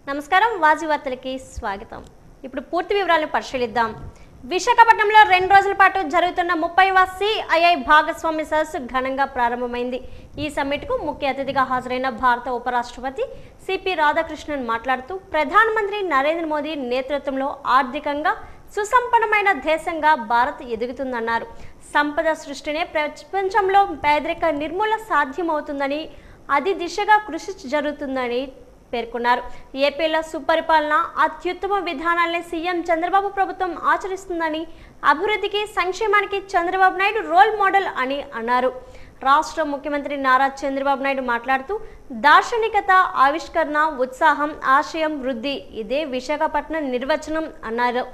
నమస్కారం వాజీ వార్తలకి స్వాగతం. ఇప్పుడు పూర్తి వివరాలను పరిశీలిద్దాం. విశాఖపట్నంలో 2 రోజుల పాటు జరుగుతున్న 30వ CII భాగస్వామ్య సదస్సు ఘనంగా ప్రారంభమైంది. ఈ సమ్మిట్కు ముఖ్య అతిథిగా హాజరైన భారత ఉపరాష్ట్రపతి CP రాధాకృష్ణన్ మాట్లాడుతూ ప్రధానమంత్రి నరేంద్ర మోదీ నేతృత్వంలో ఆర్థికంగా సుసంపన్నమైన దేశంగా భారత్ ఎదుగుతుందన్నారు. సంపద సృష్టినే ప్రపంచంలో పేదరిక నిర్మూలన సాధ్యమవుతుందని, అది దిశగా కృషి జరుగుతుందని పేర్కొన్నారు. ఏపీలో సుపరిపాలన అత్యుత్తమ విధానాలనే సీఎం చంద్రబాబు ప్రభుత్వం ఆచరిస్తుందని, అభివృద్ధికి సంక్షేమానికి చంద్రబాబు నాయుడు రోల్ మోడల్ అని అన్నారు. రాష్ట్ర ముఖ్యమంత్రి నారా చంద్రబాబు నాయుడు మాట్లాడుతూ దార్శనికత, ఆవిష్కరణ, ఉత్సాహం, ఆశయం, వృద్ధి ఇదే విశాఖపట్నం నిర్వచనం అన్నారు.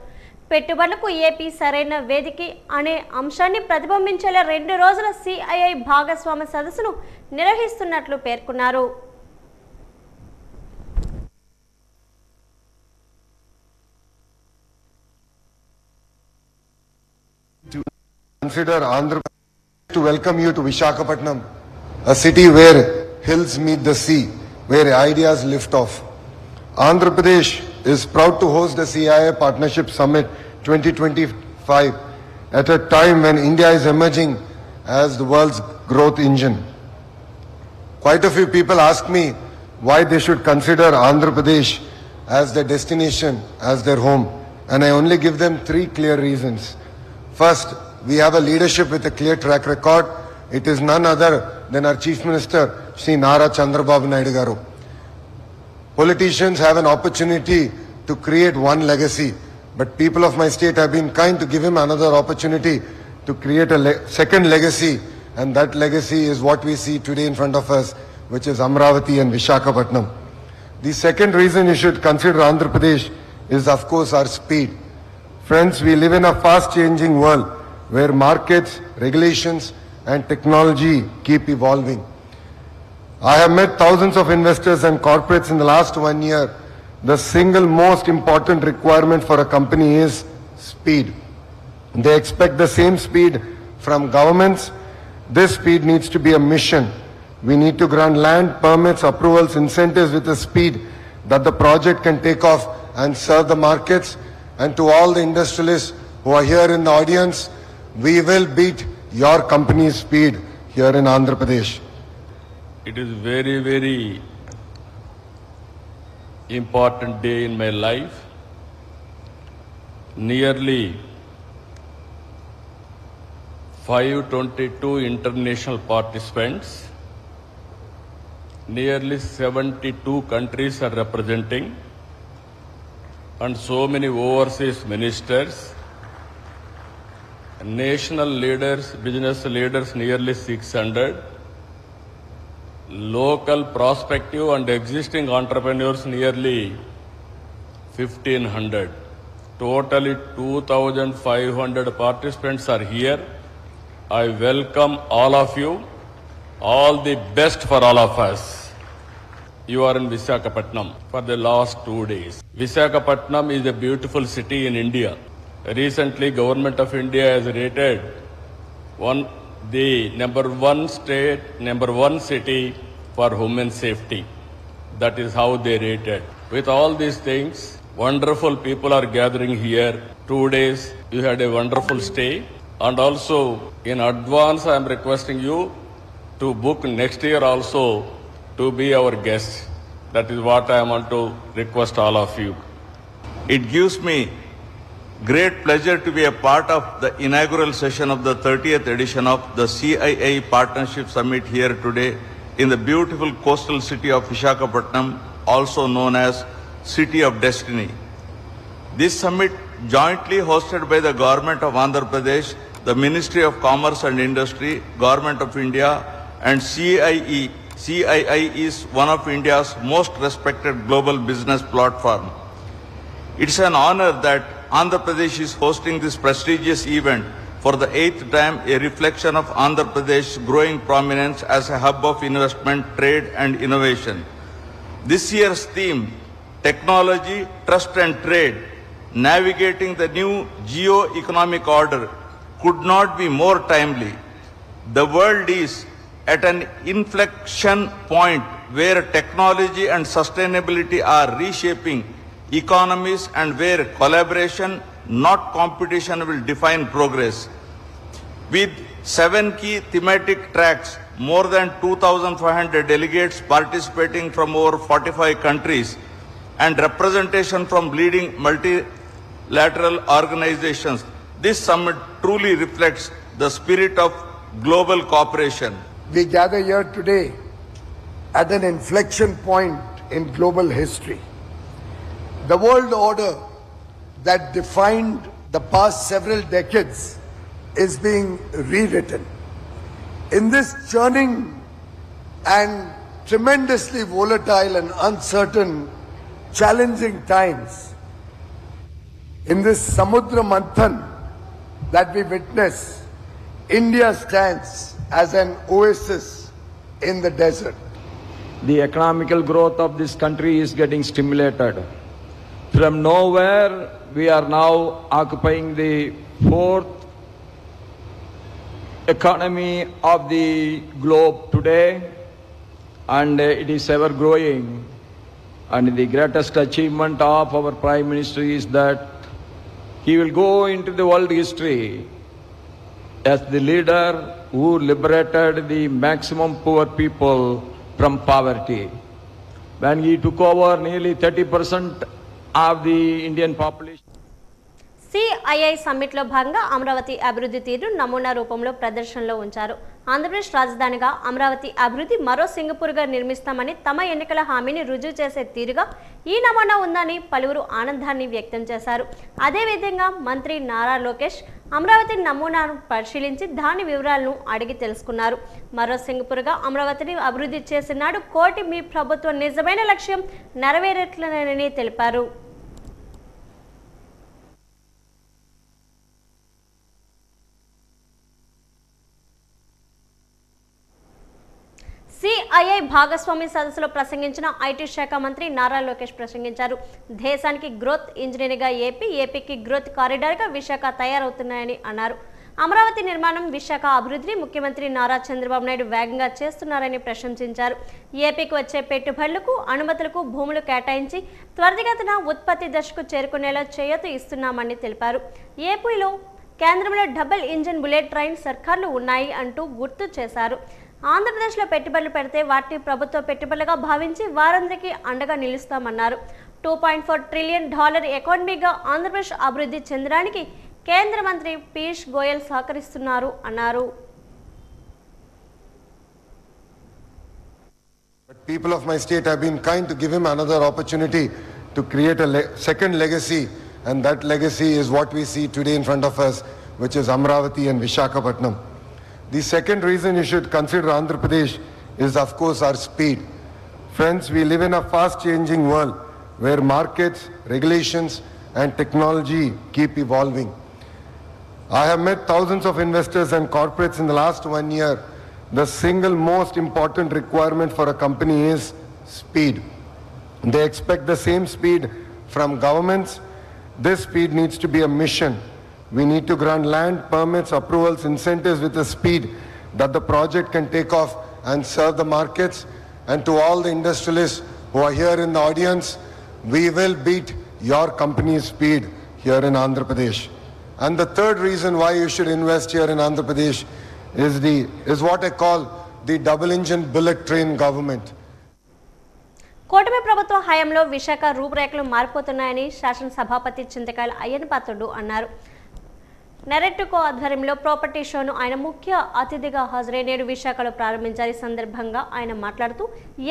పెట్టుబడులకు ఏపీ సరైన వేదిక అనే అంశాన్ని ప్రతిబింబించేలా 2 రోజుల CII భాగస్వామ్య సదస్సును నిర్వహిస్తున్నట్లు పేర్కొన్నారు. Consider Andhra to welcome you to Visakhapatnam, a city where hills meet the sea, where ideas lift off. Andhra Pradesh is proud to host the CII Partnership Summit 2025 at a time when India is emerging as the world's growth engine. Quite a few people ask me why they should consider Andhra Pradesh as their destination, as their home, and I only give them 3 clear reasons. First, we have a leadership with a clear track record. It is none other than our Chief Minister, Shri Nara Chandrababu Naidu Garu. Politicians have an opportunity to create one legacy, but people of my state have been kind to give him another opportunity to create a second legacy, and that legacy is what we see today in front of us, which is Amravati and Visakhapatnam. The second reason you should consider Andhra Pradesh is, of course, our speed. Friends, we live in a fast-changing world where markets, regulations and technology keep evolving. I have met thousands of investors and corporates in the last 1 year. The single most important requirement for a company is speed. They expect the same speed from governments. This speed needs to be a mission. We need to grant land, permits, approvals, incentives with a speed that the project can take off and serve the markets. And to all the industrialists who are here in the audience, we will beat your company's speed here in Andhra Pradesh. It is very, very important day in my life. Nearly 522 international participants, nearly 72 countries are representing, and so many overseas ministers, national leaders, business leaders nearly 600, local prospective and existing entrepreneurs nearly 1500. Totally 2500 participants are here. I welcome all of you. All the best for all of us. You are in Visakhapatnam for the last 2 days. Visakhapatnam is a beautiful city in India. Recently, Government of India has rated the number one city for human safety. That is how they rated. With all these things, wonderful people are gathering here. 2 days, you had a wonderful stay. And also, in advance, I am requesting you to book next year also to be our guest. That is what I want to request all of you. It gives me great pleasure to be a part of the inaugural session of the 30th edition of the CII Partnership Summit here today in the beautiful coastal city of Visakhapatnam, also known as City of Destiny. This summit, jointly hosted by the Government of Andhra Pradesh, the Ministry of Commerce and Industry, Government of India and CII. CII is one of India's most respected global business platform. It's an honor that Andhra Pradesh is hosting this prestigious event for the 8th time, a reflection of Andhra Pradesh's growing prominence as a hub of investment, trade and innovation. This year's theme, Technology, Trust and Trade, Navigating the New Geo-Economic Order, could not be more timely. The world is at an inflection point where technology and sustainability are reshaping economies and where collaboration, not competition, will define progress. With 7 key thematic tracks, more than 2,500 delegates participating from over 45 countries, and representation from leading multilateral organizations, this summit truly reflects the spirit of global cooperation. We gather here today at an inflection point in global history. The world order that defined the past several decades is being rewritten. In this churning and tremendously volatile and uncertain, challenging times, in this Samudra Manthan that we witness, India stands as an oasis in the desert. The economical growth of this country is getting stimulated. From nowhere, we are now occupying the 4th economy of the globe today, and it is ever growing. And the greatest achievement of our Prime Minister is that he will go into the world history as the leader who liberated the maximum poor people from poverty. When he took over, nearly 30% of the Indian population. CII సమ్మిట్లో భాగంగా అమరావతి అభివృద్ధి తీరు నమూనా రూపంలో ప్రదర్శనలో ఉంచారు. ఆంధ్రప్రదేశ్ రాజధానిగా అమరావతి అభివృద్ధి మరో సింగపూర్గా నిర్మిస్తామని తమ ఎన్నికల హామీని రుజువు చేసే తీరుగా ఈ నమూనా ఉందని పలువురు ఆనందాన్ని వ్యక్తం చేశారు. అదేవిధంగా మంత్రి నారా లోకేష్ అమరావతి నమూనాను పరిశీలించి దాని వివరాలను అడిగి తెలుసుకున్నారు. మరో సింగపూర్గా అమరావతిని అభివృద్ధి చేసినాడు కోటి మీ ప్రభుత్వం నిజమైన లక్ష్యం నెరవేరట్లేనని తెలిపారు. సిఐఐ భాగస్వామి సదస్సులో ప్రసంగించిన ఐటీ శాఖ మంత్రి నారా లోకేష్ ప్రసంగించారు. దేశానికి గ్రోత్ ఇంజనీర్గా ఏపీకి గ్రోత్ కారిడార్గా విశాఖ తయారవుతున్నాయని అన్నారు. అమరావతి నిర్మాణం, విశాఖ అభివృద్ధిని ముఖ్యమంత్రి నారా చంద్రబాబు నాయుడు వేగంగా చేస్తున్నారని ప్రశంసించారు. ఏపీకి వచ్చే పెట్టుబడులకు, అనుమతులకు భూములు కేటాయించి త్వరితగతిన ఉత్పత్తి దశకు చేరుకునేలా చేయూత ఇస్తున్నామని తెలిపారు. ఏపీలో కేంద్రంలో డబుల్ ఇంజిన్ బుల్లెట్ ట్రైన్ సర్కార్లు ఉన్నాయి అంటూ గుర్తు చేశారు. ఆంధ్రప్రదేశ్లో పెట్టుబడులు పెడితే వాటిని ప్రభుత్వ పెట్టుబడులుగా భావించి వారందరికీ అండగా నిలుస్తామన్నారు. $2.4 ట్రిలియన్ ఎకానమీగా ఆంధ్రప్రదేశ్ అభివృద్ధి చెందడానికి కేంద్ర మంత్రి పీయూష్ గోయల్ సహకరిస్తున్నారు అన్నారు. People of my state have been kind to give him another opportunity to create a second legacy, and that legacy is what we see today in front of us, which is Amravati and Visakhapatnam. The second reason you should consider Andhra Pradesh is, of course, our speed. Friends, we live in a fast-changing world where markets, regulations, and technology keep evolving. I have met thousands of investors and corporates in the last 1 year. The single most important requirement for a company is speed. They expect the same speed from governments. This speed needs to be a mission. We need to grant land, permits, approvals, incentives with a speed that the project can take off and serve the markets. And to all the industrialists who are here in the audience, we will beat your company's speed here in Andhra Pradesh. And the third reason why you should invest here in Andhra Pradesh is what I call the double engine bullet train government. కూటమి ప్రభుత్వ హయాంలో విశాఖ రూపురేఖలు మారిపోతున్నాయని శాసనసభాపతి చింతకాయల అయ్యన్న పాత్రుడు అన్నారు. నెరెట్టుకో ఆధ్వర్యంలో property షోను ఆయన ముఖ్య అతిథిగా హాజరై నేడు విశాఖలో ప్రారంభించారు. ఈ సందర్భంగా ఆయన మాట్లాడుతూ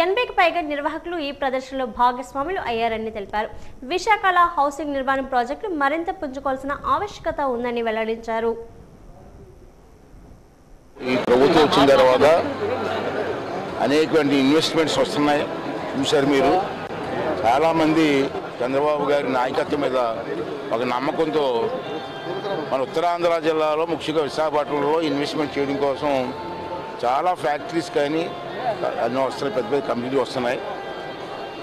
80కి పైగా నిర్వాహకులు ఈ ప్రదర్శనలో భాగస్వాములు అయ్యారని తెలిపారు. విశాఖలో హౌసింగ్ నిర్మాణం ప్రాజెక్టులు మరింత పుంజుకోవాల్సిన ఆవశ్యకత ఉందని వెల్లడించారు. ఈ ప్రభుత్వం వచ్చిన తర్వాత అనేకమంది ఇన్వెస్ట్మెంట్స్ వస్తున్నాయి. చూశారు మీరు, చాలామంది చంద్రబాబు గారి నాయకత్వం మీద ఒక నమ్మకంతో మన ఉత్తరాంధ్ర జిల్లాలో ముఖ్యంగా విశాఖపట్నంలో ఇన్వెస్ట్మెంట్ చేయడం కోసం చాలా ఫ్యాక్టరీస్ కానీ అన్నీ వస్తున్నాయి, పెద్ద పెద్ద కంపెనీలు వస్తున్నాయి.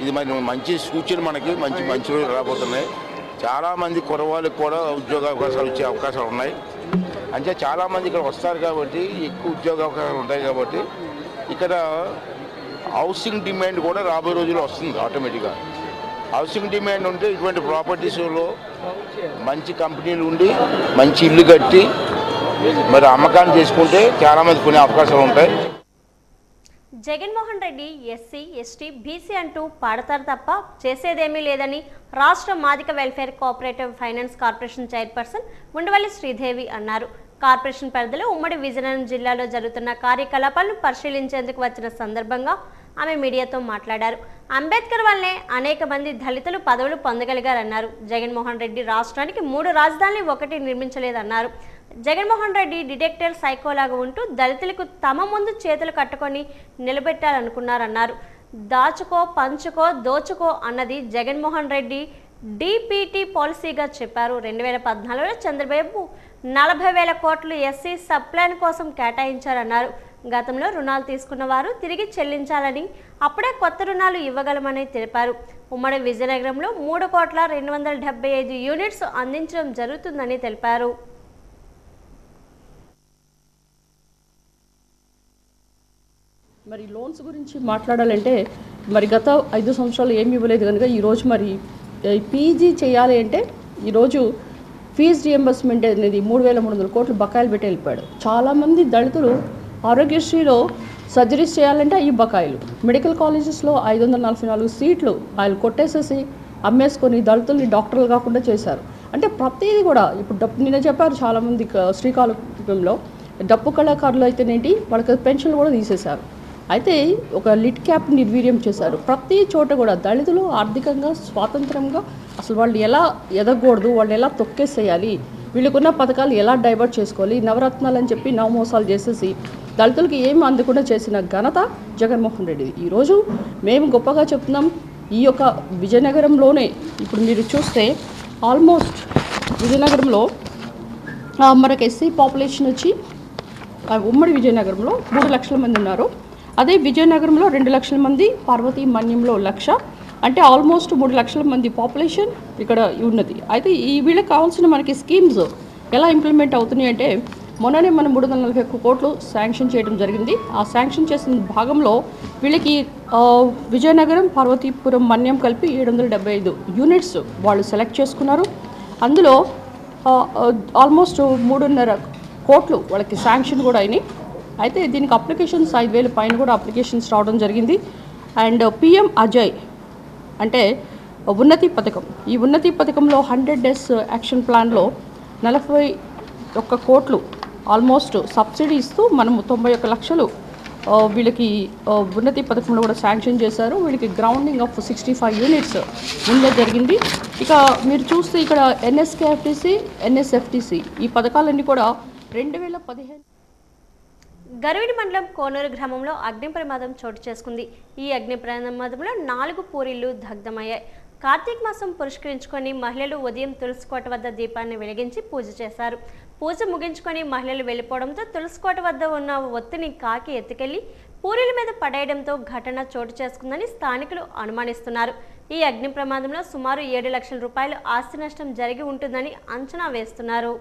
ఇది మరి మంచి సూచన, మనకి మంచి రోజులు రాబోతున్నాయి. చాలామంది కుర్రవాళ్ళకి కూడా ఉద్యోగ అవకాశాలు వచ్చే అవకాశాలు ఉన్నాయి. అంటే చాలామంది ఇక్కడ వస్తారు కాబట్టి ఎక్కువ ఉద్యోగ అవకాశాలు ఉంటాయి. కాబట్టి ఇక్కడ హౌసింగ్ డిమాండ్ కూడా రాబోయే రోజుల్లో వస్తుంది ఆటోమేటిక్గా. హౌసింగ్ డిమాండ్ ఉంటే ఇటువంటి ప్రాపర్టీస్లో మంచి కంపెనీలు ఉండి మంచి ఇల్లు కట్టి మరి అమ్మకాన్ని చేసుకుంటే చాలామంది కొనే అవకాశాలు ఉంటాయి. Jaganmohan Reddy SC ST BC అంటూ పాడతారు తప్ప చేసేదేమీ లేదని రాష్ట్ర మాదిక welfare cooperative finance corporation chairperson Undavalli Sridevi అన్నారు. కార్పొరేషన్ పరిధిలో ఉమ్మడి విజయనగరం జిల్లాలో జరుగుతున్న కార్యకలాపాలను పరిశీలించేందుకు వచ్చిన సందర్భంగా ఆమె మీడియాతో మాట్లాడారు. అంబేద్కర్ వల్లనే అనేక మంది దళితులు పదవులు పొందగలిగారన్నారు. జగన్మోహన్ రెడ్డి రాష్ట్రానికి 3 రాజధానులు ఒకటి నిర్మించలేదన్నారు. జగన్మోహన్ రెడ్డి డిటెక్టర్ సైకోలాగా ఉంటూ దళితులకు తమ ముందు చేతులు కట్టుకొని నిలబెట్టాలనుకున్నారన్నారు. దాచుకో పంచుకో దోచుకో అన్నది జగన్మోహన్ రెడ్డి డిపిటి పాలసీగా చెప్పారు. 2014లో చంద్రబాబు 40,000 కోట్లు ఎస్సీ సబ్ ప్లాన్ కోసం కేటాయించారన్నారు. గతంలో రుణాలు తీసుకున్న వారు తిరిగి చెల్లించాలని, అప్పుడే కొత్త రుణాలు ఇవ్వగలమని తెలిపారు. ఉమ్మడి విజయనగరంలో 3,275 యూనిట్స్ అందించడం జరుగుతుందని తెలిపారు. మరి లోన్స్ గురించి మాట్లాడాలంటే మరి గత 5 సంవత్సరాలు ఏమి ఇవ్వలేదు కనుక ఈరోజు మరి పీజీ చేయాలి అంటే ఈరోజు ఫీజు రియంబర్స్మెంట్ అనేది 3,300 కోట్లు బకాయిలు పెట్టి వెళ్ళిపోయాడు. చాలామంది దళితులు ఆరోగ్యశ్రీలో సర్జరీస్ చేయాలంటే ఈ బకాయిలు, మెడికల్ కాలేజెస్లో 544 సీట్లు వాళ్ళు కొట్టేసేసి అమ్మేసుకొని దళితుల్ని డాక్టర్లు కాకుండా చేశారు. అంటే ప్రతిదీ కూడా ఇప్పుడు నిన్న చెప్పారు చాలామంది శ్రీకాకుళంలో డప్పు కళాకారులు అయితేనేంటి వాళ్ళకి పెన్షన్లు కూడా తీసేశారు. అయితే ఒక లిట్ క్యాప్ నిర్వీర్యం చేశారు. ప్రతి చోట కూడా దళితులు ఆర్థికంగా స్వాతంత్రంగా అసలు వాళ్ళు ఎలా ఎదగకూడదు, వాళ్ళు ఎలా తొక్కేసేయాలి, వీళ్ళకున్న పథకాలు ఎలా డైవర్ట్ చేసుకోవాలి, నవరత్నాలు అని చెప్పి నవమోసాలు చేసేసి దళితులకి ఏమి అందకుండా చేసిన ఘనత జగన్మోహన్ రెడ్డిది. ఈరోజు మేము గొప్పగా చెప్తున్నాం. ఈ యొక్క విజయనగరంలోనే ఇప్పుడు మీరు చూస్తే ఆల్మోస్ట్ విజయనగరంలో మనకు ఎస్సీ పాపులేషన్ వచ్చి ఉమ్మడి విజయనగరంలో 3 లక్షల మంది ఉన్నారు. అదే విజయనగరంలో 2 లక్షల మంది, పార్వతీ మన్యంలో 1,00,000, అంటే ఆల్మోస్ట్ 3 లక్షల మంది పాపులేషన్ ఇక్కడ ఉన్నది. అయితే ఈ వీళ్ళకి కావాల్సిన మనకి స్కీమ్స్ ఎలా ఇంప్లిమెంట్ అవుతున్నాయి అంటే మొన్ననే మనం 341 కోట్లు శాంక్షన్ చేయడం జరిగింది. ఆ శాంక్షన్ చేసిన భాగంలో వీళ్ళకి విజయనగరం, పార్వతీపురం, మన్యం కలిపి 775 యూనిట్స్ వాళ్ళు సెలెక్ట్ చేసుకున్నారు. అందులో ఆల్మోస్ట్ 3.5 కోట్లు వాళ్ళకి శాంక్షన్ కూడా అయినాయి. అయితే దీనికి అప్లికేషన్స్ 5,000 పైన కూడా అప్లికేషన్స్ రావడం జరిగింది. అండ్ పిఎం అజయ్ అంటే ఉన్నతి పథకం, ఈ ఉన్నతి పథకంలో 100 డేస్ యాక్షన్ ప్లాన్లో 41 కోట్లు ఆల్మోస్ట్ సబ్సిడీ ఇస్తూ మనం 91 లక్షలు వీళ్ళకి ఉన్నతి పథకంలో కూడా శాంక్షన్ చేశారు. వీళ్ళకి గ్రౌండింగ్ ఆఫ్ 65 యూనిట్స్ ముందే జరిగింది. ఇక మీరు చూస్తే ఇక్కడ ఎన్ఎస్కేఎఫ్టీసీ, ఎన్ఎస్ఎఫ్టీసీ ఈ పథకాలన్నీ కూడా 2015. గరువిడి మండలం కోనూరు గ్రామంలో అగ్ని ప్రమాదం చోటు చేసుకుంది. ఈ అగ్ని ప్రమాదంలో 4 పూరిళ్లు దగ్ధమయ్యాయి. కార్తీక మాసం పురస్కరించుకొని మహిళలు ఉదయం తులసికోట వద్ద దీపాన్ని వెలిగించి పూజ చేశారు. పూజ ముగించుకొని మహిళలు వెళ్ళిపోవడంతో తులసికోట వద్ద ఉన్న ఒత్తిని కాకి ఎత్తుకెళ్లి పూరీల మీద పడేయడంతో ఘటన చోటు చేసుకుందని స్థానికులు అనుమానిస్తున్నారు. ఈ అగ్ని ప్రమాదంలో సుమారు 7 లక్షల రూపాయలు ఆస్తి నష్టం జరిగి ఉంటుందని అంచనా వేస్తున్నారు.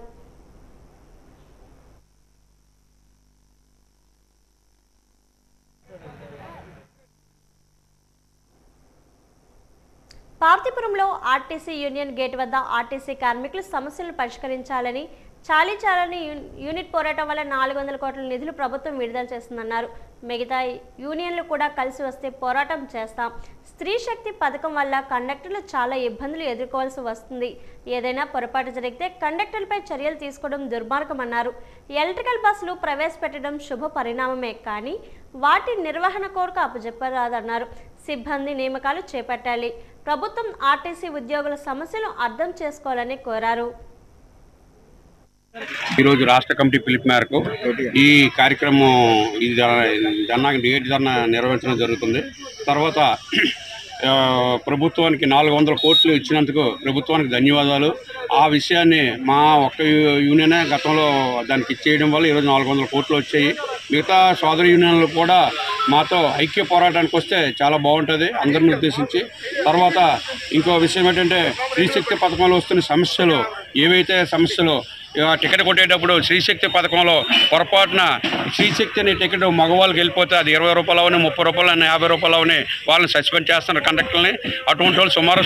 పార్తీపురంలో ఆర్టీసీ యూనియన్ గేట్ వద్ద ఆర్టీసీ కార్మికులు సమస్యలను పరిష్కరించాలని చాలీచాలని యూనిట్ పోరాటం వల్ల 400 కోట్ల నిధులు ప్రభుత్వం విడుదల చేస్తుందన్నారు. మిగతా యూనియన్లు కూడా కలిసి వస్తే పోరాటం చేస్తాం. స్త్రీ శక్తి పథకం వల్ల కండక్టర్లు చాలా ఇబ్బందులు ఎదుర్కోవాల్సి వస్తుంది. ఏదైనా పొరపాటు జరిగితే కండక్టర్లపై చర్యలు తీసుకోవడం దుర్మార్గమన్నారు. ఎలక్ట్రికల్ బస్సులు ప్రవేశపెట్టడం శుభ పరిణామమే, కానీ వాటి నిర్వహణ కోరిక అప్పచెప్పరాదన్నారు. సిబ్బంది నియామకాలు చేపట్టాలి. ప్రభుత్వం ఆర్టీసీ ఉద్యోగుల సమస్యలను అర్థం చేసుకోవాలని కోరారు. ఈరోజు రాష్ట్ర కమిటీ పిలుపు మేరకు ఈ కార్యక్రమం నేటి ధర్నా నిర్వహించడం జరుగుతుంది. తర్వాత ప్రభుత్వానికి 400 కోట్లు ఇచ్చినందుకు ప్రభుత్వానికి ధన్యవాదాలు. ఆ విషయాన్ని మా ఒక్క యూనియనే గతంలో దానికి ఇచ్చేయడం వల్ల ఈరోజు 400 కోట్లు వచ్చాయి. మిగతా సోదర యూనియన్లు కూడా మాతో ఐక్య పోరాటానికి వస్తే చాలా బాగుంటుంది అందరిని ఉద్దేశించి. తర్వాత ఇంకో విషయం ఏంటంటే స్త్రీశక్తి పథకంలో వస్తున్న సమస్యలు ఏవైతే సమస్యలు టికెట్ కొట్టేటప్పుడు శ్రీశక్తి పథకంలో పొరపాటున శ్రీశక్తి అనే టికెట్ మగవాళ్ళకి వెళ్ళిపోతే అది 20 రూపాయలు అవని 30 రూపాయలు అని 50 రూపాయలు అవని వాళ్ళని సస్పెండ్ చేస్తున్నారు కండక్టర్ని. అటువంటి వాళ్ళు సుమారు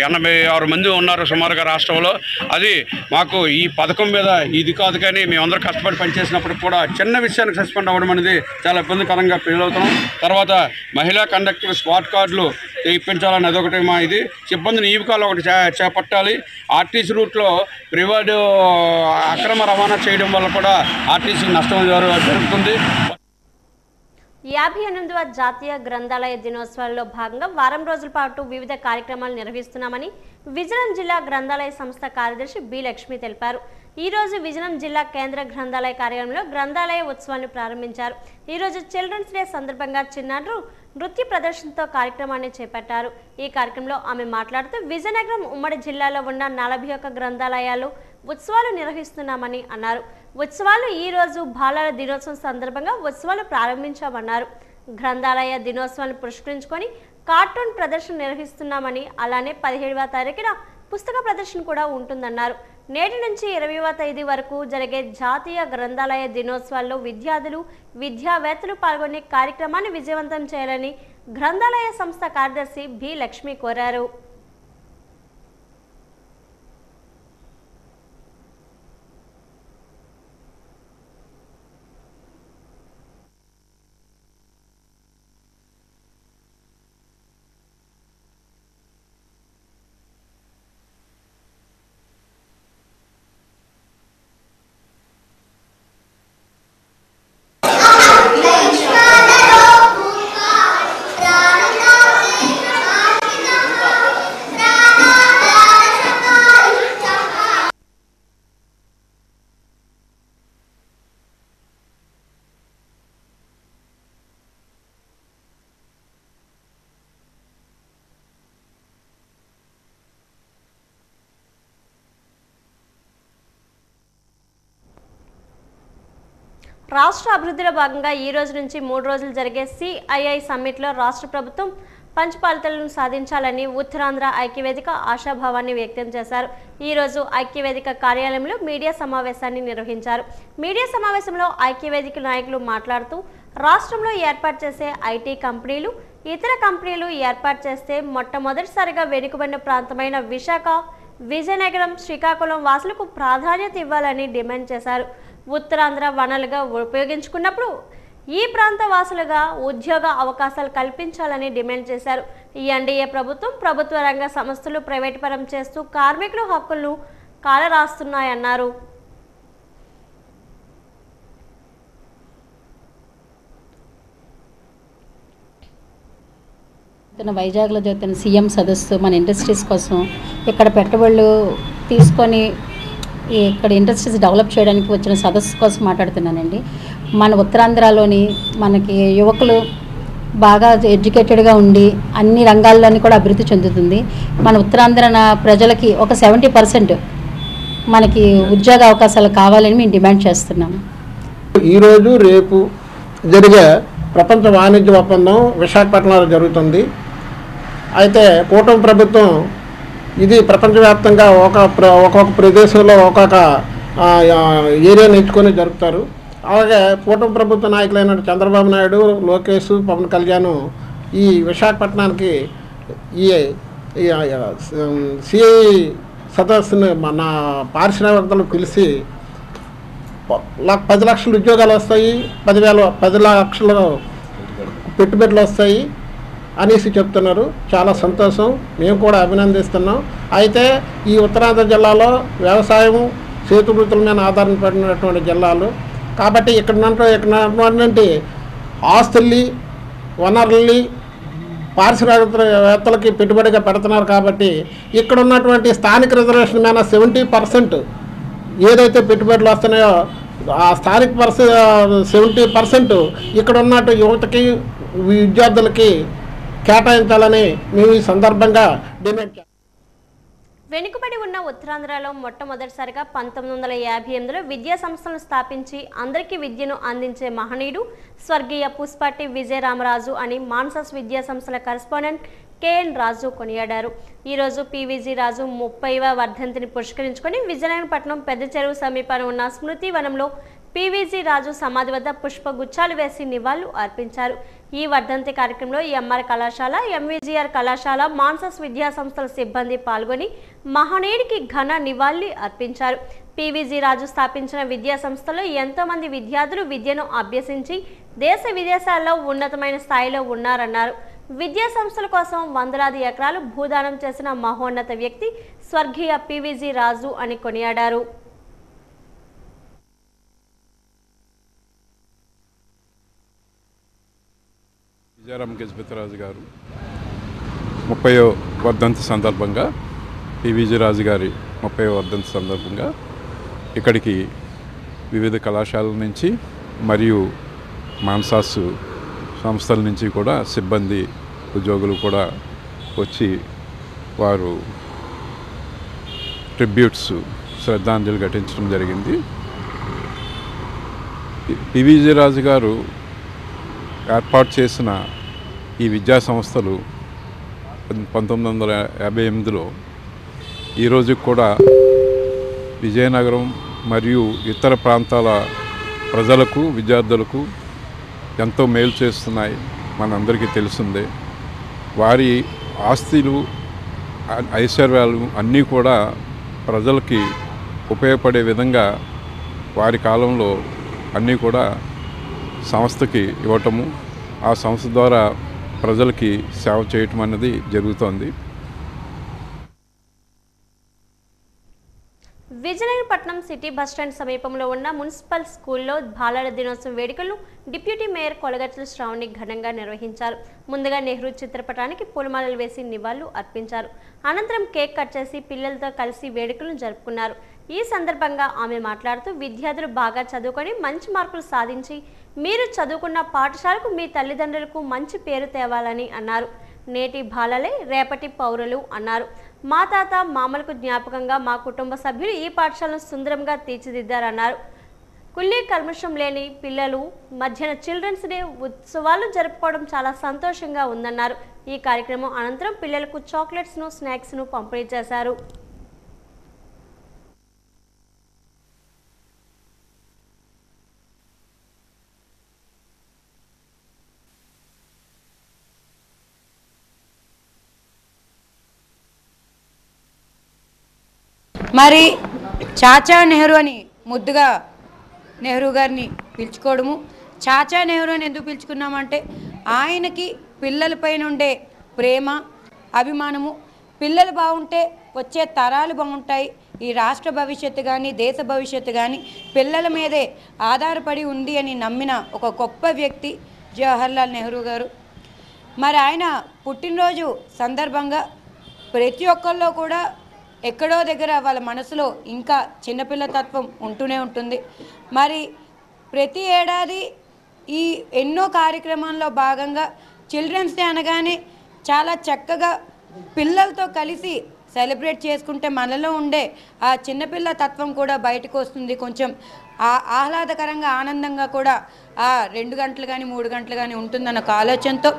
86 మంది ఉన్నారు సుమారుగా రాష్ట్రంలో. అది మాకు ఈ పథకం మీద ఇది కాదు, కానీ మేమందరం కష్టపడి పనిచేసినప్పుడు కూడా చిన్న విషయానికి సస్పెండ్ అవ్వడం అనేది చాలా ఇబ్బందికరంగా ఫీల్ అవుతున్నాం. తర్వాత మహిళా కండక్టర్ స్మార్ట్ కార్డులు ఇప్పించాలని అదొకటి మా ఇది. సిబ్బంది నియామకాలు ఒకటి చేపట్టాలి. ఆర్టీసీ రూట్లో ప్రైవేటు అక్రమ రవాణా చేయడం వల్ల కూడా ఆర్టీసీ నష్టం జరుగుతుంది. 58వ జాతీయ గ్రంథాలయ దినోత్సవాల్లో భాగంగా వారం రోజుల పాటు వివిధ కార్యక్రమాలు నిర్వహిస్తున్నామని విజయనగరం జిల్లా గ్రంథాలయ సంస్థ కార్యదర్శి బి లక్ష్మి తెలిపారు. ఈ రోజు విజయనగరం జిల్లా కేంద్ర గ్రంథాలయ కార్యాలయంలో గ్రంథాలయ ఉత్సవాన్ని ప్రారంభించారు. ఈ రోజు చిల్డ్రన్స్ డే సందర్భంగా చిన్నారులు నృత్య ప్రదర్శనతో కార్యక్రమాన్ని చేపట్టారు. ఈ కార్యక్రమంలో ఆమె మాట్లాడుతూ విజయనగరం ఉమ్మడి జిల్లాలో ఉన్న 41 గ్రంథాలయాలు ఉత్సవాలు నిర్వహిస్తున్నామని అన్నారు. ఉత్సవాలు ఈ రోజు బాలల దినోత్సవం సందర్భంగా ఉత్సవాలు ప్రారంభించామన్నారు. గ్రంథాలయ దినోత్సవాన్ని పురస్కరించుకొని కార్టూన్ ప్రదర్శన నిర్వహిస్తున్నామని, అలానే 17వ తారీఖున పుస్తక ప్రదర్శన కూడా ఉంటుందన్నారు. నేటి నుంచి 20వ తేదీ వరకు జరిగే జాతీయ గ్రంథాలయ దినోత్సవాల్లో విద్యార్థులు, విద్యావేత్తలు పాల్గొనే కార్యక్రమాన్ని విజయవంతం చేయాలని గ్రంథాలయ సంస్థ కార్యదర్శి బి లక్ష్మి కోరారు. రాష్ట్ర అభివృద్ధిలో భాగంగా ఈ రోజు నుంచి 3 రోజులు జరిగే సిఐఐ సమ్మిట్లో రాష్ట్ర ప్రభుత్వం పంచపాలితలను సాధించాలని ఉత్తరాంధ్ర ఐక్యవేదిక ఆశాభావాన్ని వ్యక్తం చేశారు. ఈ రోజు ఐక్యవేదిక కార్యాలయంలో మీడియా సమావేశాన్ని నిర్వహించారు. మీడియా సమావేశంలో ఐక్యవేదిక నాయకులు మాట్లాడుతూ రాష్ట్రంలో ఏర్పాటు చేసే ఐటీ కంపెనీలు, ఇతర కంపెనీలు ఏర్పాటు చేస్తే మొట్టమొదటిసారిగా వెనుకబడిన ప్రాంతమైన విశాఖ, విజయనగరం, శ్రీకాకుళం వాసులకు ప్రాధాన్యత ఇవ్వాలని డిమాండ్ చేశారు. ఉత్తరాంధ్ర వనరులుగా ఉపయోగించుకున్నప్పుడు ఈ ప్రాంత వాసులుగా ఉద్యోగ అవకాశాలు కల్పించాలని డిమాండ్ చేశారు. ఈ ఎన్డీఏ ప్రభుత్వం ప్రభుత్వ రంగ సంస్థలు ప్రైవేటు పరం చేస్తూ కార్మికుల హక్కులను కాలరాస్తున్నాయన్నారు. వైజాగ్లో జరుగుతున్న సీఎం సదస్సు మన ఇండస్ట్రీస్ కోసం ఇక్కడ పెట్టుబడులు తీసుకొని ఇక్కడ ఇండస్ట్రీస్ డెవలప్ చేయడానికి వచ్చిన సదస్సు కోసం మాట్లాడుతున్నానండి. మన ఉత్తరాంధ్రలోని మనకి యువకులు బాగా ఎడ్యుకేటెడ్గా ఉండి అన్ని రంగాల్లోని కూడా అభివృద్ధి చెందుతుంది. మన ఉత్తరాంధ్ర ప్రజలకి ఒక 70% మనకి ఉద్యోగ అవకాశాలు కావాలని మేము డిమాండ్ చేస్తున్నాము. ఈరోజు రేపు జరిగే ప్రపంచ వాణిజ్య ఒప్పందం విశాఖపట్నంలో జరుగుతుంది. అయితే కూటమి ప్రభుత్వం ఇది ప్రపంచవ్యాప్తంగా ఒక్కొక్క ప్రదేశంలో ఒక్కొక్క ఏరియాని ఎంచుకొని జరుపుతారు. అలాగే కూటమి ప్రభుత్వ నాయకులైన చంద్రబాబు నాయుడు, లోకేష్, పవన్ కళ్యాణ్ ఈ విశాఖపట్నానికి ఈ సిఐ సదస్సుని మన పారిశ్రామికవేత్తలు పిలిచి 10 లక్షల ఉద్యోగాలు వస్తాయి, 10 లక్షల పెట్టుబడులు వస్తాయి అనేసి చెప్తున్నారు. చాలా సంతోషం, మేము కూడా అభినందిస్తున్నాం. అయితే ఈ ఉత్తరాంధ్ర జిల్లాలో వ్యవసాయం, చేతి వృత్తుల మీద ఆధారపడినటువంటి జిల్లాలు కాబట్టి ఇక్కడ ఉన్నటువంటి ఆస్తుల్ని, వనరుల్ని పారిశ్రామికవేత్తలకి పెట్టుబడిగా పెడుతున్నారు. కాబట్టి ఇక్కడ ఉన్నటువంటి స్థానిక రిజర్వేషన్ మీద 70% ఏదైతే పెట్టుబడులు వస్తున్నాయో ఆ స్థానిక 70% ఇక్కడ ఉన్నట్టు యువతకి, విద్యార్థులకి కేటాయించాలని మేము ఈ సందర్భంగా డిమాండ్ చేస్తాం. వెనుకబడి ఉన్న ఉత్తరాంధ్రలో మొట్టమొదటిసారిగా 1958లో విద్యా సంస్థలను స్థాపించి అందరికీ విద్యను అందించే మహనీయుడు స్వర్గీయ పుష్పటి విజయరామరాజు అని మాన్సాస్ విద్యా సంస్థల కరెస్పాండెంట్ కేఎన్ రాజు కొనియాడారు. ఈరోజు పివిజి రాజు 30వ వర్ధంతిని పురస్కరించుకొని విజయనగరం పెద్ద చెరువు సమీపాన ఉన్న స్మృతి వనంలో పివిజి రాజు సమాధి వద్ద పుష్పగుచ్చాలు వేసి నివాళులు అర్పించారు. ఈ వర్ధంతి కార్యక్రమంలో ఎంఆర్ కళాశాల, ఎంవిజిఆర్ కళాశాల, మాన్సస్ విద్యా సంస్థల సిబ్బంది పాల్గొని మహనీయుడికి ఘన నివాళులు అర్పించారు. పివిజి రాజు స్థాపించిన విద్యా సంస్థలో ఎంతో మంది విద్యార్థులు విద్యను అభ్యసించి దేశ విదేశాల్లో ఉన్నతమైన స్థాయిలో ఉన్నారన్నారు. విద్యా సంస్థల కోసం వందలాది ఎకరాలు భూదానం చేసిన మహోన్నత వ్యక్తి స్వర్గీయ పివిజి రాజు అని కొనియాడారు. విజయరామ గజపతిరాజు గారు 30వ వర్ధంతి సందర్భంగా పివిజి రాజు గారి 30వ వర్ధంతి సందర్భంగా ఇక్కడికి వివిధ కళాశాలల నుంచి మరియు మాన్సాస్ సంస్థల నుంచి కూడా సిబ్బంది ఉద్యోగులు కూడా వచ్చి వారు ట్రిబ్యూట్స్ శ్రద్ధాంజలి ఘటించడం జరిగింది. పివిజి రాజు గారు ఏర్పాటు చేసిన ఈ విద్యా సంస్థలు 1958లో ఈరోజు కూడా విజయనగరం మరియు ఇతర ప్రాంతాల ప్రజలకు, విద్యార్థులకు ఎంతో మేలు చేస్తున్నాయి. మనందరికీ తెలిసిందే. వారి ఆస్తులు, ఐశ్వర్యాలు అన్నీ కూడా ప్రజలకి ఉపయోగపడే విధంగా వారి కాలంలో అన్నీ కూడా సంస్థకి ఇవ్వటము, ఆ సంస్థ ద్వారా ప్రజలకి సేవ చేయటం అనేది జరుగుతోంది. విజయనగరం సిటీ బస్టాండ్ సమీపంలో ఉన్న మున్సిపల్ స్కూల్లో బాలల దినోత్సవం వేడుకలు డిప్యూటీ మేయర్ కొలగట్ల శ్రావణి ఘనంగా నిర్వహించారు. ముందుగా నెహ్రూ చిత్రపటానికి పూలమాలలు వేసి నివాళులు అర్పించారు. అనంతరం కేక్ కట్ చేసి పిల్లలతో కలిసి వేడుకలను జరుపుకున్నారు. ఈ సందర్భంగా ఆమె మాట్లాడుతూ విద్యార్థులు బాగా చదువుకొని మంచి మార్కులు సాధించి మీరు చదువుకున్న పాఠశాలకు మీ తల్లిదండ్రులకు మంచి పేరు తేవాలని అన్నారు. నేటి బాలలే రేపటి పౌరులు అన్నారు. మా తాత మామలకు జ్ఞాపకంగా మా కుటుంబ సభ్యులు ఈ పాఠశాలను సుందరంగా తీర్చిదిద్దారన్నారు. కుళ్ళీ కల్మషం లేని పిల్లలు మధ్యన చిల్డ్రన్స్ డే ఉత్సవాలు జరుపుకోవడం చాలా సంతోషంగా ఉందన్నారు. ఈ కార్యక్రమం అనంతరం పిల్లలకు చాక్లెట్స్ను, స్నాక్స్ను పంపిణీ చేశారు. మరి చాచా నెహ్రూ అని ముద్దుగా నెహ్రూ గారిని పిలుచుకోవడము. చాచా నెహ్రూ అని ఎందుకు పిలుచుకున్నామంటే ఆయనకి పిల్లలపైన ఉండే ప్రేమ, అభిమానము, పిల్లలు బాగుంటే వచ్చే తరాలు బాగుంటాయి, ఈ రాష్ట్ర భవిష్యత్తు కానీ దేశ భవిష్యత్తు కానీ పిల్లల మీదే ఆధారపడి ఉంది అని నమ్మిన ఒక గొప్ప వ్యక్తి జవహర్లాల్ నెహ్రూ గారు. మరి ఆయన పుట్టినరోజు సందర్భంగా ప్రతి ఒక్కరిలో కూడా ఎక్కడో దగ్గర వాళ్ళ మనసులో ఇంకా చిన్నపిల్ల తత్వం ఉంటూనే ఉంటుంది. మరి ప్రతి ఏడాది ఈ ఎన్నో కార్యక్రమాల్లో భాగంగా చిల్డ్రన్స్ డే అనగానే చాలా చక్కగా పిల్లలతో కలిసి సెలబ్రేట్ చేసుకుంటే మనలో ఉండే ఆ చిన్నపిల్ల తత్వం కూడా బయటకు వస్తుంది. కొంచెం ఆహ్లాదకరంగా, ఆనందంగా కూడా ఆ 2 గంటలు కానీ 3 గంటలు కానీ ఉంటుందన్న ఒక ఆలోచనతో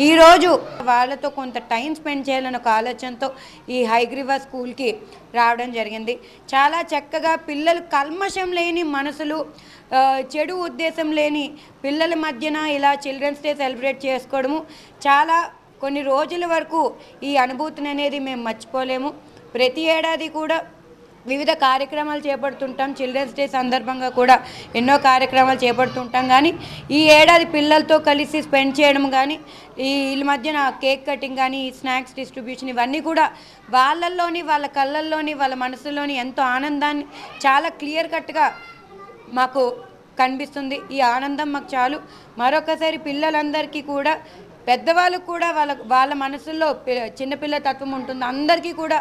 ఈరోజు వాళ్ళతో కొంత టైం స్పెండ్ చేయాలన్న ఒక ఆలోచనతో ఈ హైగ్రీవా స్కూల్కి రావడం జరిగింది. చాలా చక్కగా పిల్లలు కల్మషం లేని మనసులు, చెడు ఉద్దేశం లేని పిల్లల మధ్యన ఇలా చిల్డ్రన్స్ డే సెలబ్రేట్ చేసుకోవడము చాలా కొన్ని రోజుల వరకు ఈ అనుభూతిని అనేది మేము మర్చిపోలేము. ప్రతి ఏడాది కూడా వివిధ కార్యక్రమాలు చేపడుతుంటాం. చిల్డ్రన్స్ డే సందర్భంగా కూడా ఎన్నో కార్యక్రమాలు చేపడుతుంటాం. కానీ ఈ ఏడాది పిల్లలతో కలిసి స్పెండ్ చేయడం కానీ, వీళ్ళ మధ్యన కేక్ కటింగ్ కానీ, స్నాక్స్ డిస్ట్రిబ్యూషన్, ఇవన్నీ కూడా వాళ్ళల్లోని, వాళ్ళ కళ్ళల్లోని, వాళ్ళ మనసులోని ఎంతో ఆనందాన్ని చాలా క్లియర్ కట్గా మాకు కనిపిస్తుంది. ఈ ఆనందం మాకు చాలు. మరొకసారి పిల్లలందరికీ కూడా, పెద్దవాళ్ళకు కూడా వాళ్ళ మనసుల్లో చిన్నపిల్ల తత్వం ఉంటుంది. అందరికీ కూడా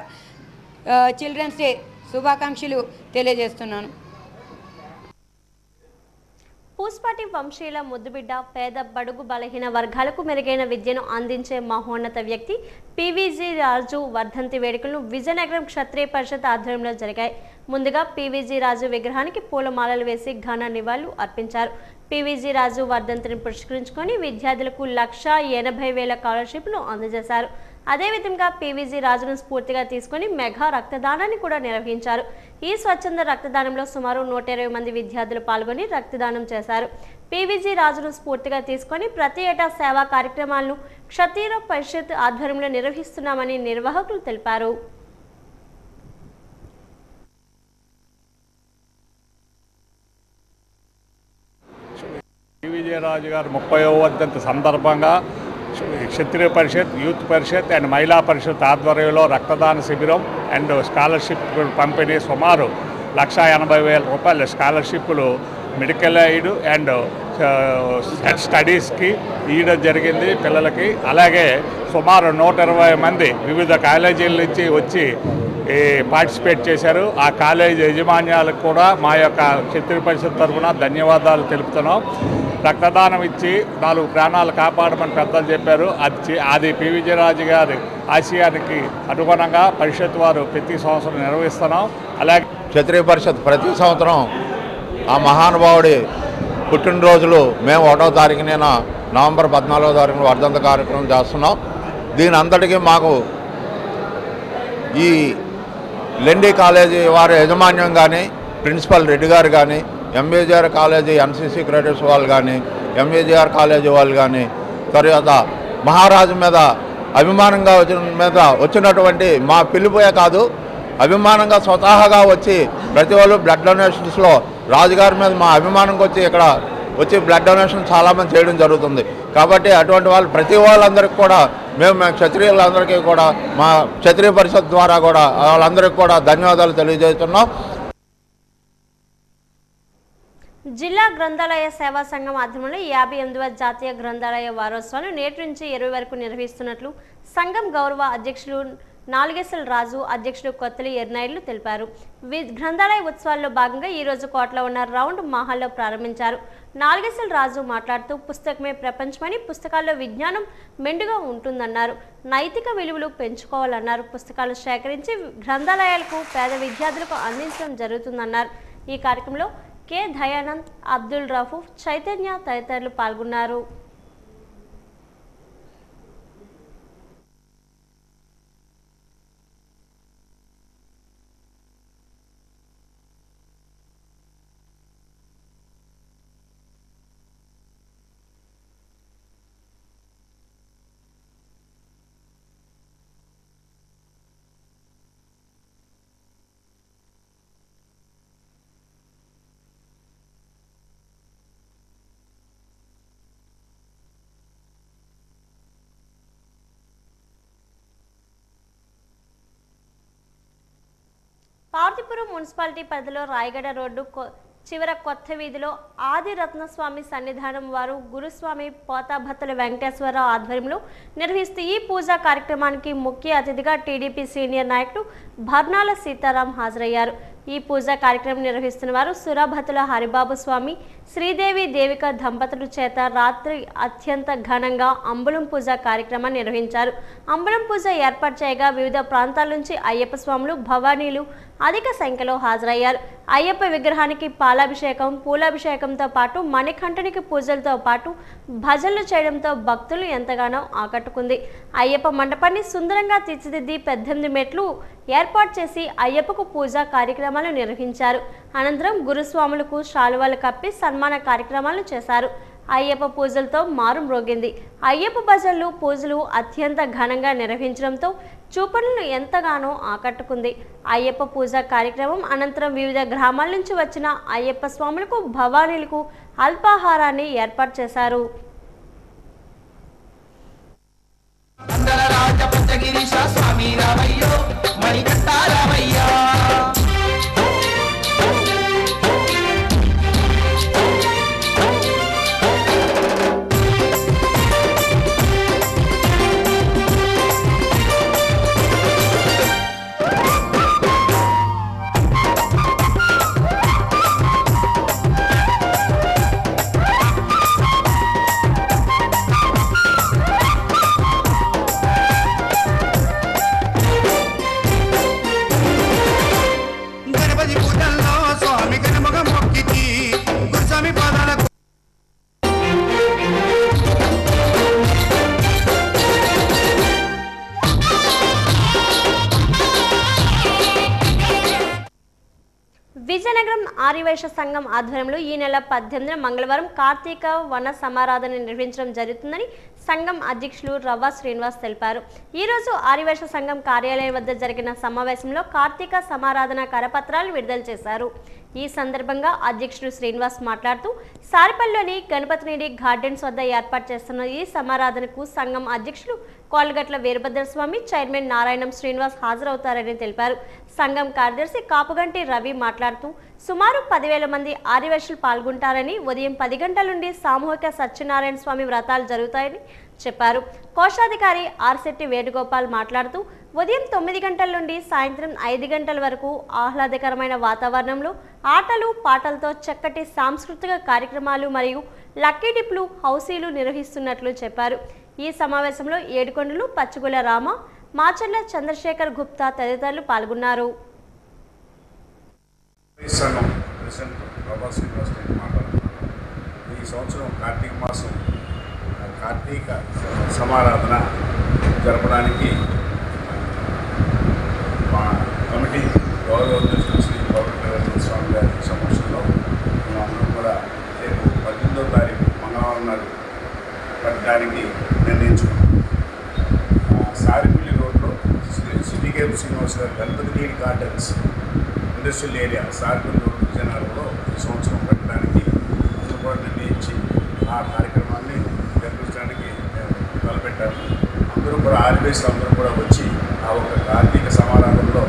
చిల్డ్రన్స్ డే శుభాకాంక్షలు తెలియజేస్తున్నాను. పూస్పాటి వంశీయుల ముద్దుబిడ్డ, పేద బడుగు బలహీన వర్గాలకు మెరుగైన విద్యను అందించే మహోన్నత వ్యక్తి పివిజి రాజు వర్ధంతి వేడుకలను విజయనగరం క్షత్రియ పరిషత్ ఆధ్వర్యంలో జరిగాయి. ముందుగా పివిజి రాజు విగ్రహానికి పూలమాలలు వేసి ఘన నివాళులు అర్పించారు. పివిజి రాజు వర్ధంతిని పురస్కరించుకొని విద్యార్థులకు 1,80,000 స్కాలర్షిప్లు అందజేశారు. అదేవిధంగా పీవీజీ రాజును స్ఫూర్తిగా తీసుకుని మెగా రక్తదానాన్ని కూడా నిర్వహించారు. ఈ స్వచ్ఛంద రక్తదానంలో సుమారు 120 మంది విద్యార్థులు పాల్గొని రక్తదానం చేశారు. పీవీజీ రాజును స్ఫూర్తిగా తీసుకొని ప్రతి ఏటా సేవా కార్యక్రమాలను క్షత్రియ పరిషత్ ఆధ్వర్యంలో నిర్వహిస్తున్నామని నిర్వాహకులు తెలిపారు. విజయరాజు గారు 30వ వర్ధంతి సందర్భంగా క్షత్రియ పరిషత్, యూత్ పరిషత్ అండ్ మహిళా పరిషత్ ఆధ్వర్యంలో రక్తదాన శిబిరం అండ్ స్కాలర్షిప్ పంపిణీ సుమారు 1,80,000 రూపాయల స్కాలర్షిప్లు మెడికల్ ఎయిడ్ అండ్ స్టడీస్కి ఇవ్వడం జరిగింది పిల్లలకి. అలాగే సుమారు 120 మంది వివిధ కాలేజీల నుంచి వచ్చి పార్టిసిపేట్ చేశారు. ఆ కాలేజీ యజమాన్యాలకు కూడా మా యొక్క క్షత్రియ పరిషత్ తరఫున ధన్యవాదాలు తెలుపుతున్నాం. రక్తదానం ఇచ్చి 4 ప్రాణాలు కాపాడమని పెద్దలు చెప్పారు. అది పి విజయరాజు గారి ఆశయానికి అనుగుణంగా పరిషత్ వారు ప్రతి సంవత్సరం నిర్వహిస్తున్నాం. అలాగే క్షత్రియ పరిషత్ ప్రతి సంవత్సరం ఆ మహానుభావుడి పుట్టినరోజులు మేము 1వ తారీఖున నవంబర్ 14వ తారీఖున వర్ధంత కార్యక్రమం చేస్తున్నాం. దీని అంతటికీ మాకు ఈ లెండి కాలేజీ వారి యాజమాన్యం కానీ, ప్రిన్సిపల్ రెడ్డి గారు కానీ, ఎంబీజీఆర్ కాలేజీ ఎన్సీసీ క్రెడిట్స్ వాళ్ళు కానీ, ఎంబీజీఆర్ కాలేజీ వాళ్ళు కానీ, తర్వాత మహారాజు మీద అభిమానంగా వచ్చినటువంటి మా పిలిపోయే కాదు, అభిమానంగా స్వతహాగా వచ్చి ప్రతి వాళ్ళు బ్లడ్ డొనేషన్స్లో రాజుగారి మీద మా అభిమానంగా వచ్చి ఇక్కడ వచ్చి బ్లడ్ డొనేషన్ చాలామంది చేయడం జరుగుతుంది. కాబట్టి అటువంటి వాళ్ళు ప్రతి వాళ్ళందరికీ కూడా మేము క్షత్రియులందరికీ కూడా మా క్షత్రియ పరిషత్ ద్వారా కూడా వాళ్ళందరికీ కూడా ధన్యవాదాలు తెలియజేస్తున్నాం. జిల్లా గ్రంథాలయ సేవా సంఘం ఆధ్వర్యంలో 58వ జాతీయ గ్రంథాలయ వారోత్సవాలు నేటి నుంచి 20 వరకు నిర్వహిస్తున్నట్లు సంఘం గౌరవ అధ్యక్షులు నాలుగేసల రాజు, అధ్యక్షుడు కొత్తలి ఎర్నాయుడు తెలిపారు. గ్రంథాలయ ఉత్సవాల్లో భాగంగా ఈరోజు కోటలో ఉన్న రౌండ్ మహల్లో ప్రారంభించారు. నాలుగేసల రాజు మాట్లాడుతూ పుస్తకమే ప్రపంచమని, పుస్తకాల్లో విజ్ఞానం మెండుగా ఉంటుందన్నారు. నైతిక విలువలు పెంచుకోవాలన్నారు. పుస్తకాలు సేకరించి గ్రంథాలయాలకు పేద విద్యార్థులకు అందించడం జరుగుతుందన్నారు. ఈ కార్యక్రమంలో కె దయానంద్, అబ్దుల్ రఫూఫ్, చైతన్య తదితరులు పాల్గొన్నారు. పార్తిపురం మున్సిపాలిటీ పరిధిలో రాయగడ రోడ్డు చివర కొత్త వీధిలో ఆది రత్నస్వామి సన్నిధానం వారు గురుస్వామి పోతాభత్తుల వెంకటేశ్వరరావు ఆధ్వర్యంలో నిర్వహిస్తూ ఈ పూజా కార్యక్రమానికి ముఖ్య అతిథిగా టీడీపీ సీనియర్ నాయకుడు బర్నాల సీతారాం హాజరయ్యారు. ఈ పూజా కార్యక్రమం నిర్వహిస్తున్న వారు సురభతుల హరిబాబు స్వామి, శ్రీదేవి దేవిక దంపతుల చేత రాత్రి అత్యంత ఘనంగా అంబులం పూజ కార్యక్రమాన్ని నిర్వహించారు. అంబులం పూజ ఏర్పాటు చేయగా వివిధ ప్రాంతాల నుంచి అయ్యప్ప స్వాములు, భవానీలు అధిక సంఖ్యలో హాజరయ్యారు. అయ్యప్ప విగ్రహానికి పాలాభిషేకం, పూలాభిషేకంతో పాటు మణికంఠునికి పూజలతో పాటు భజనలు చేయడంతో భక్తులు ఎంతగానో ఆకట్టుకుంది. అయ్యప్ప మండపాన్ని సుందరంగా తీర్చిదిద్ది 18 మెట్లు ఏర్పాటు చేసి అయ్యప్పకు పూజా కార్యక్రమాలు నిర్వహించారు. అనంతరం గురుస్వాములకు శాలువాలు కప్పి సన్మాన కార్యక్రమాలు చేశారు. అయ్యప్ప పూజలతో మారుమ్రోగింది. అయ్యప్ప భజనలు, పూజలు అత్యంత ఘనంగా నిర్వహించడంతో చూపరులను ఎంతగానో ఆకట్టుకుంది. అయ్యప్ప పూజా కార్యక్రమం అనంతరం వివిధ గ్రామాల నుంచి వచ్చిన అయ్యప్ప స్వాములకు, భవానీలకు అల్పాహారాన్ని ఏర్పాటు చేశారు. ఆర్యవైశ్య సంఘం ఆధ్వర్యంలో ఈ నెల 18న మంగళవారం కార్తీక వన సమారాధన నిర్వహించడం జరుగుతుందని సంఘం అధ్యక్షులు రవ్వ శ్రీనివాస్ తెలిపారు. ఈ రోజు ఆర్యవైశ్య సంఘం కార్యాలయం వద్ద జరిగిన సమావేశంలో కార్తీక సమారాధన కరపత్రాలు విడుదల చేశారు. ఈ సందర్భంగా అధ్యక్షుడు శ్రీనివాస్ మాట్లాడుతూ సారిపల్లిలోని గణపతినిడి గార్డెన్స్ వద్ద ఏర్పాటు చేస్తున్న ఈ సమారాధనకు సంఘం అధ్యక్షులు కోల్గట్ల వీరభద్రస్వామి, చైర్మన్ నారాయణం శ్రీనివాస్ హాజరవుతారని తెలిపారు. సంఘం కార్యదర్శి కాపుగంటి రవి మాట్లాడుతూ సుమారు 10,000 మంది ఆర్యవైశ్యులు పాల్గొంటారని, ఉదయం 10 గంటల నుండి సామూహిక సత్యనారాయణ స్వామి వ్రతాలు జరుగుతాయని చెప్పారు. కోశాధికారి ఆర్శెట్టి వేణుగోపాల్ మాట్లాడుతూ ఉదయం 9 గంటల నుండి సాయంత్రం 5 గంటల వరకు ఆహ్లాదకరమైన వాతావరణంలో ఆటలు పాటలతో చక్కటి సాంస్కృతిక కార్యక్రమాలు మరియు లక్కీ డిప్లు, హౌసీలు నిర్వహిస్తున్నట్లు చెప్పారు. ఈ సమావేశంలో ఏడుకొండలు పచ్చగుల రామ, మాచర్ల చంద్రశేఖర్ గుప్తా తదితరులు పాల్గొన్నారు. ఈ సంవత్సరం కార్తీక మాసం కార్తీక సమారాధన జరపడానికి మా కమిటీ గౌరవ అధ్యక్షులు శ్రీ కోల్గట్ల స్వామి గారి సమక్షంలో మేమందరం కూడా రేపు 18వ తారీఖు మంగళవారం నాడు పెట్టడానికి నిర్ణయించుకున్నాం. సారిపల్లి రోడ్లో సిటీ కేబ్ శ్రీనివాస్ గారి గణపతినిడి gardens industrial area Saripalli road విజయనగరంలో ఈ సంవత్సరం పెట్టడానికి అందరూ కూడా నిర్ణయించి ఆ కార్యక్రమాన్ని నిర్వహించడానికి తలపెట్టాము. అందరూ కూడా ఆర్యవైశ్యులు అందరూ కూడా వచ్చి ఆ ఒక కార్తీక సమారాధనలో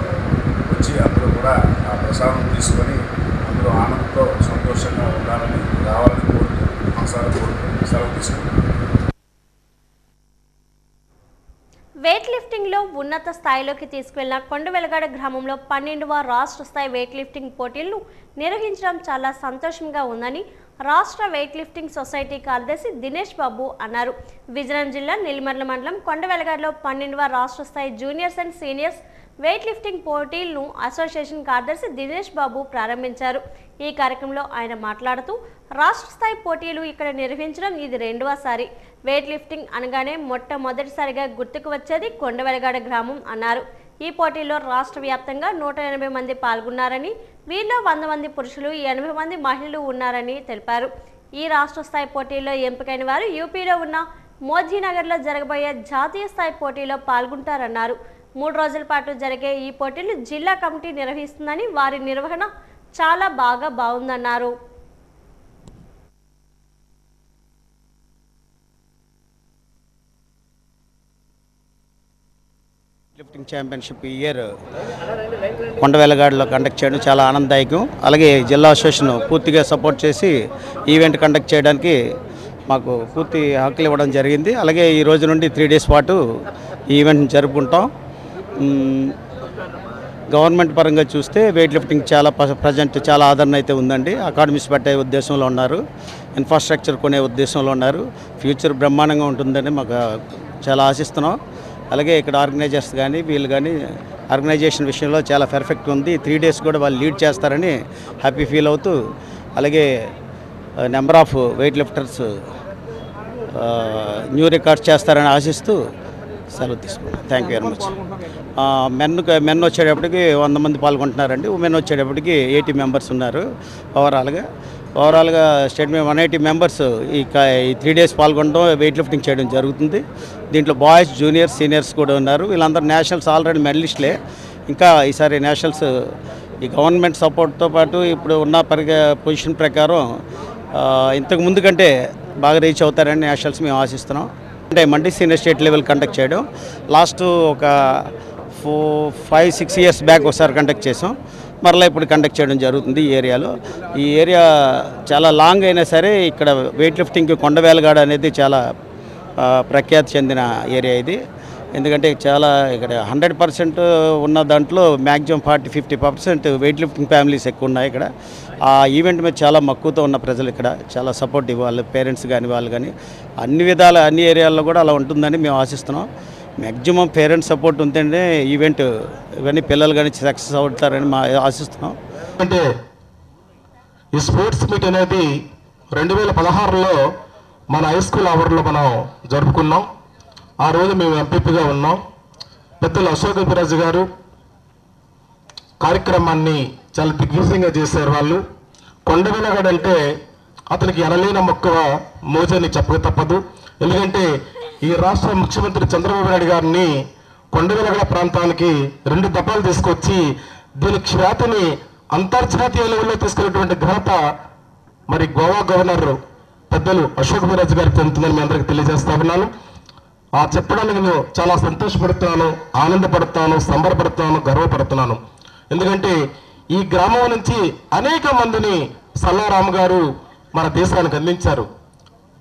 వచ్చి అందరూ కూడా ఆ ప్రసాదం తీసుకొని అందరూ ఆనందంతో సంతోషంగా ఉండాలని రావాలని కోరుతూ మనసారా కోరుతూ సెలవు తీసుకుంటాం. వెయిట్ లిఫ్టింగ్లో ఉన్నత స్థాయిలోకి తీసుకువెళ్లిన కొండవెలగాడ గ్రామంలో 12వ రాష్ట్ర స్థాయి వెయిట్ లిఫ్టింగ్ పోటీలను నిర్వహించడం చాలా సంతోషంగా ఉందని రాష్ట్ర వెయిట్ లిఫ్టింగ్ సొసైటీ కార్యదర్శి దినేష్ బాబు అన్నారు. విజయనగరం జిల్లా నెల్లిమర్ల మండలం కొండవెలగాడలో 12వ రాష్ట్ర స్థాయి juniors and seniors weight lifting పోటీలను అసోసియేషన్ కార్యదర్శి దినేష్ బాబు ప్రారంభించారు. ఈ కార్యక్రమంలో ఆయన మాట్లాడుతూ రాష్ట్ర స్థాయి పోటీలు ఇక్కడ నిర్వహించడం ఇది 2వసారి. వెయిట్ లిఫ్టింగ్ అనగానే మొట్టమొదటిసారిగా గుర్తుకు వచ్చేది కొండవెలగాడ గ్రామం అన్నారు. ఈ పోటీల్లో రాష్ట్ర వ్యాప్తంగా 180 మంది పాల్గొన్నారని, వీరిలో 100 మంది పురుషులు, 80 మంది మహిళలు ఉన్నారని తెలిపారు. ఈ రాష్ట్ర స్థాయి పోటీల్లో ఎంపికైన వారు యూపీలో ఉన్న మోదీనగర్లో జరగబోయే జాతీయ స్థాయి పోటీలో పాల్గొంటారన్నారు. 3 రోజుల పాటు జరిగే ఈ పోటీలు జిల్లా కమిటీ నిర్వహిస్తుందని, వారి నిర్వహణ చాలా బాగుందన్నారు. లిఫ్టింగ్ ఛాంపియన్షిప్ ఈ ఇయర్ కొండవెలగాడలో కండక్ట్ చేయడం చాలా ఆనందదాయకం. అలాగే జిల్లా అసోసియేషన్ పూర్తిగా సపోర్ట్ చేసి ఈవెంట్ కండక్ట్ చేయడానికి మాకు పూర్తి హక్కులు ఇవ్వడం జరిగింది. అలాగే ఈ రోజు నుండి 3 డేస్ పాటు ఈ ఈవెంట్ని జరుపుకుంటాం. గవర్నమెంట్ పరంగా చూస్తే వెయిట్ లిఫ్టింగ్ చాలా ప్రజెంట్ చాలా ఆదరణ అయితే ఉందండి. అకాడమీస్ పెట్టే ఉద్దేశంలో ఉన్నారు, ఇన్ఫ్రాస్ట్రక్చర్ కొనే ఉద్దేశంలో ఉన్నారు. ఫ్యూచర్ బ్రహ్మాండంగా ఉంటుందని మాకు చాలా ఆశిస్తున్నాం. అలాగే ఇక్కడ ఆర్గనైజర్స్ కానీ వీళ్ళు కానీ ఆర్గనైజేషన్ విషయంలో చాలా పర్ఫెక్ట్ ఉంది. 3 డేస్ కూడా వాళ్ళు లీడ్ చేస్తారని హ్యాపీ ఫీల్ అవుతూ, అలాగే number of weight lifters new records చేస్తారని ఆశిస్తూ సెలవు తీసుకున్నాం. Thank you very much. Men వచ్చేటప్పటికి 100 మంది పాల్గొంటున్నారండి. ఉమెన్ వచ్చేటప్పటికి 80 మెంబర్స్ ఉన్నారు. ఓవరాల్గా స్టేట్ మీద 180 మెంబర్స్ ఈ 3 డేస్ పాల్గొనడం, వెయిట్ లిఫ్టింగ్ చేయడం జరుగుతుంది. దీంట్లో బాయ్స్, జూనియర్స్, సీనియర్స్ కూడా ఉన్నారు. వీళ్ళందరూ నేషనల్స్ ఆల్రెడీ మెడలిస్టులే. ఇంకా ఈసారి నేషనల్స్ ఈ గవర్నమెంట్ సపోర్ట్తో పాటు ఇప్పుడు ఉన్న పొజిషన్ ప్రకారం ఇంతకు ముందు కంటే బాగా రీచ్ అవుతారని నేషనల్స్ మేము ఆశిస్తున్నాం. అంటే mandi senior state level conduct చేయడం లాస్ట్ ఒక 5-6 ఇయర్స్ బ్యాక్ ఒకసారి కండక్ట్ చేసాం. మరలా ఇప్పుడు కండక్ట్ చేయడం జరుగుతుంది ఈ ఏరియాలో. ఈ ఏరియా చాలా లాంగ్ అయినా సరే ఇక్కడ వెయిట్ లిఫ్టింగ్ కొండవేలగాడ అనేది చాలా ప్రఖ్యాతి చెందిన ఏరియా ఇది. ఎందుకంటే చాలా ఇక్కడ 100% ఉన్న దాంట్లో మ్యాక్సిమం 40-50% వెయిట్ లిఫ్టింగ్ ఫ్యామిలీస్ ఎక్కువ ఉన్నాయి ఇక్కడ. ఆ ఈవెంట్ మీద చాలా మక్కువతో ఉన్న ప్రజలు ఇక్కడ చాలా సపోర్ట్ ఇవ్వాలి, పేరెంట్స్ కానీ వాళ్ళు కానీ అన్ని విధాల అన్ని ఏరియాల్లో కూడా అలా ఉంటుందని మేము ఆశిస్తున్నాం. మ్యాక్సిమం పేరెంట్స్ సపోర్ట్ ఉంటేనే ఈవెంట్ ఇవన్నీ పిల్లలు కానీ సక్సెస్ అవుతారని మా ఆశిస్తున్నాం. అంటే ఈ స్పోర్ట్స్ మీట్ అనేది 2016లో మన హై స్కూల్ అవర్లో మనం జరుపుకున్నాం. ఆ రోజు మేము ఎంపీపీగా ఉన్నాం. పెద్దలు అశోక్ అభిరాజు గారు కార్యక్రమాన్ని చాలా దిగ్విజయంగా చేశారు. వాళ్ళు కొండవీలగడంటే అతనికి ఎనలేని మొక్క మోజని చెప్పక తప్పదు. ఎందుకంటే ఈ రాష్ట్ర ముఖ్యమంత్రి చంద్రబాబు నాయుడు గారిని కొండవీలగడ ప్రాంతానికి 2 దఫాలు తీసుకొచ్చి దీని ఖ్యాతిని అంతర్జాతీయ లెవెల్లో తీసుకున్నటువంటి ఘనత మరి గోవా గవర్నర్ పెద్దలు అశోక్ విరాజ్ గారికి చెందుతుందని మీ అందరికీ తెలియజేస్తా ఉన్నాను. ఆ చెప్పడానికి నేను చాలా సంతోషపడుతున్నాను, ఆనందపడుతున్నాను, సంబరపడుతున్నాను, గర్వపడుతున్నాను. ఎందుకంటే ఈ గ్రామం నుంచి అనేక మందిని సల్లారాము గారు మన దేశానికి అందించారు.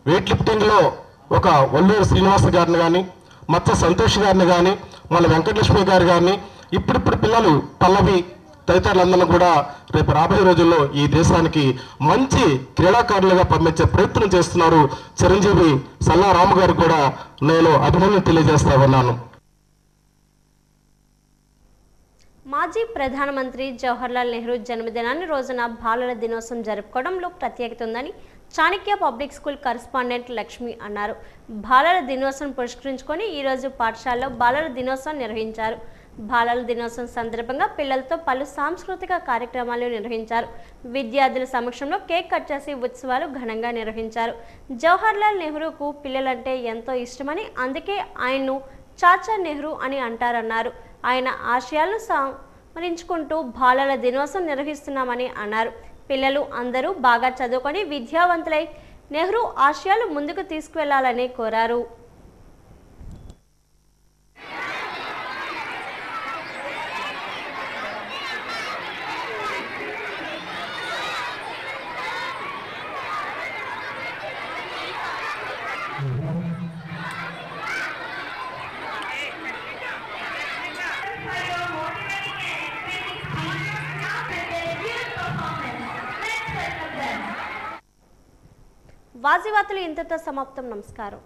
వెయిట్ లిఫ్టింగ్లో ఒక వల్లూరు శ్రీనివాస గారిని కానీ, మత్స్య సంతోష్ గారిని కానీ, మన వెంకటలక్ష్మి గారు కానీ, ఇప్పుడు పిల్లలు పల్లవి తదితరులందరూ కూడా రేపు రాబోయే రోజుల్లో ఈ దేశానికి మంచి క్రీడాకారులుగా పంపించే ప్రయత్నం చేస్తున్నారు. చిరంజీవి సల్లారాము గారు కూడా నేను అభినందన తెలియజేస్తా ఉన్నాను. మాజీ ప్రధానమంత్రి జవహర్లాల్ నెహ్రూ జన్మదినాన్ని రోజున బాలల దినోత్సవం జరుపుకోవడంలో ప్రత్యేకత ఉందని Chanakya public school correspondent Lakshmi అన్నారు. బాలల దినోత్సవం పురస్కరించుకొని ఈరోజు పాఠశాలలో బాలల దినోత్సవం నిర్వహించారు. బాలల దినోత్సవం సందర్భంగా పిల్లలతో పలు సాంస్కృతిక కార్యక్రమాలు నిర్వహించారు. విద్యార్థుల సమక్షంలో కేక్ కట్ చేసి ఉత్సవాలు ఘనంగా నిర్వహించారు. జవహర్లాల్ నెహ్రూకు పిల్లలంటే ఎంతో ఇష్టమని, అందుకే ఆయన్ను చాచా నెహ్రూ అని అంటారన్నారు. ఆయన ఆశయాలను స్మరించుకుంటూ బాలల దినోత్సవం నిర్వహిస్తున్నామని అన్నారు. పిల్లలు అందరూ బాగా చదువుకొని విద్యావంతులై నెహ్రూ ఆశయాలు ముందుకు తీసుకువెళ్లాలని కోరారు. వాజీవార్తలు ఇంతతో సమాప్తం. నమస్కారం.